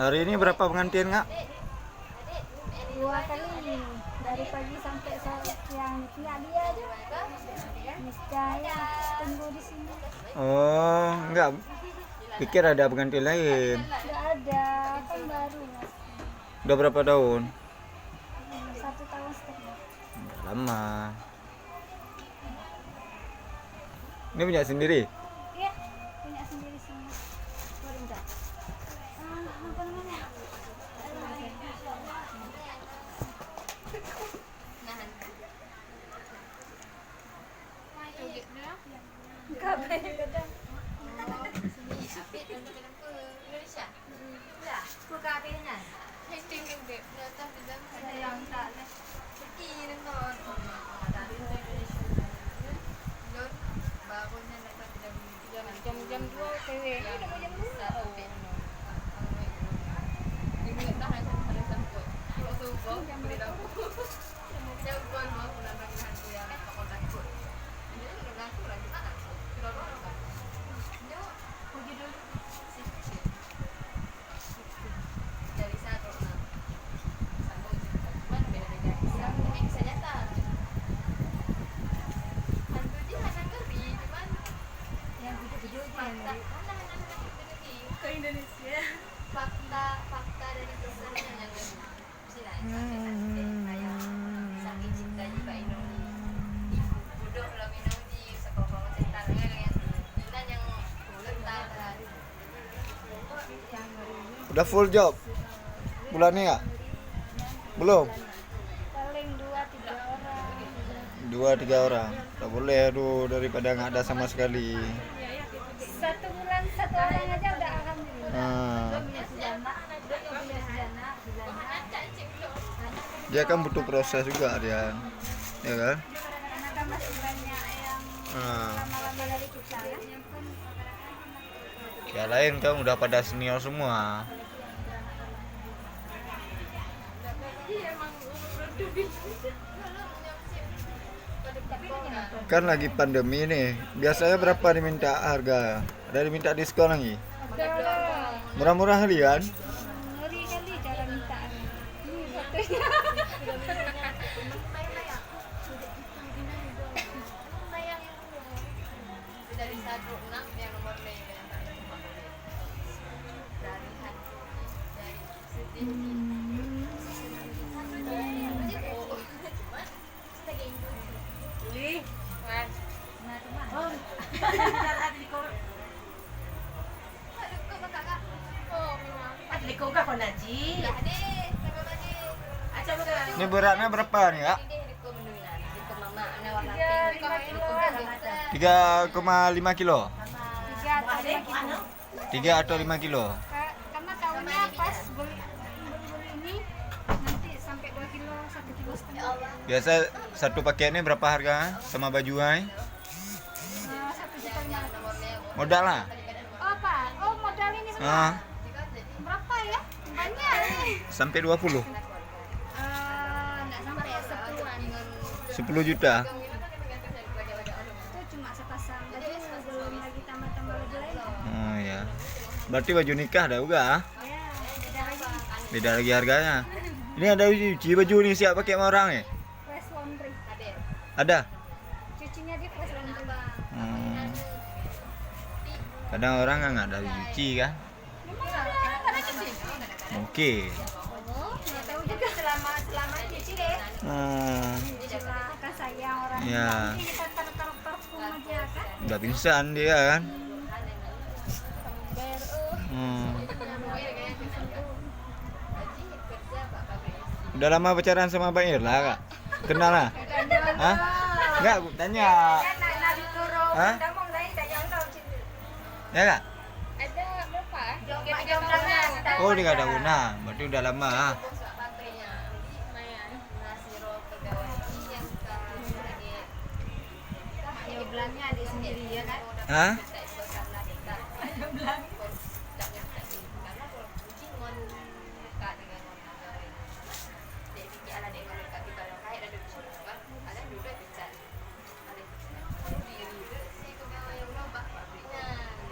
Hari ini berapa pengantin, Kak? 2 kali nih, dari pagi sampai siang. Nggak dia aja. Niscaya tunggu di sini. Oh, enggak. Pikir ada pengantin lain. Nggak ada, kan baru mas. Udah berapa tahun? 1 tahun setengah. Udah lama. Ini punya sendiri? Iya, punya sendiri semua. Boleh nggak? Apa namanya? Kabeh kadang. Jam 2 TW. Ini udah mau jam 2. Ke Indonesia. Fakta dari pesannya yang saking cintanya Pak Indomie ibu bodoh belum Indomie sekolah ceritanya yang Dinan yang letak Udah full job? Bulan ini, Kak? Belum? Paling 2-3 orang. 2-3 orang. Tak boleh, aduh, daripada nggak ada sama sekali. 1 bulan 1 orang aja udah alhamdulillah. Nah, Punya sejana, punya sejana. dia kan butuh proses juga dia, ya kan? Karena kan masih banyak yang Nah, lama-lama dari kita ya. yang lain kan udah pada senior semua. Kan lagi pandemi nih. Biasanya berapa diminta harga? Ada diminta diskon lagi? Ada Murah-murah kalian? ngeri kali cara minta. Ini fotonya. dari 16 yang nomor mega dari hati dari sedih Ini beratnya berapa nih, Kak? 3,5 kilo. 3 atau 5 kilo. Karena tahunnya pas beli ini nanti sampai 2 kilo, 1,5 kilo. Biasa satu pakaiannya berapa harga sama baju ay? 1,5 juta. Modal lah. Oh apa? Oh modal ini semua. Ah, Berapa ya? Banyak nih. sampai 20. Nggak sampai 10-an. 10 juta. Itu cuma sepasang baju, belum lagi tambah-tambah baju lain. Oh ya. Berarti baju nikah ada juga. Ya, beda lagi. Beda lagi harganya. Ini ada cuci baju nih, siap pakai sama orang ya? Fresh laundry. Ada. Cucinya di fresh laundry. Hmm. Kadang orang nggak ada cuci kan? Memang ada cuci? Mungkin. Oh, nggak tahu juga. Selama cuci deh. Hmm. Kan sayang orang. Ya. Ini kita taruh parfum aja kan. Udah pingsan dia kan? Ember, Hmm. Udah lama pacaran sama Mbak Irla, Kak? Kenal lah? Hah? Enggak, aku tanya. Hah? Ya, Kak? Ada berapa? Oh, 3 tahunan. Berarti udah lama. Ya belanja adik sendiri ya kan. Hah? Belanja.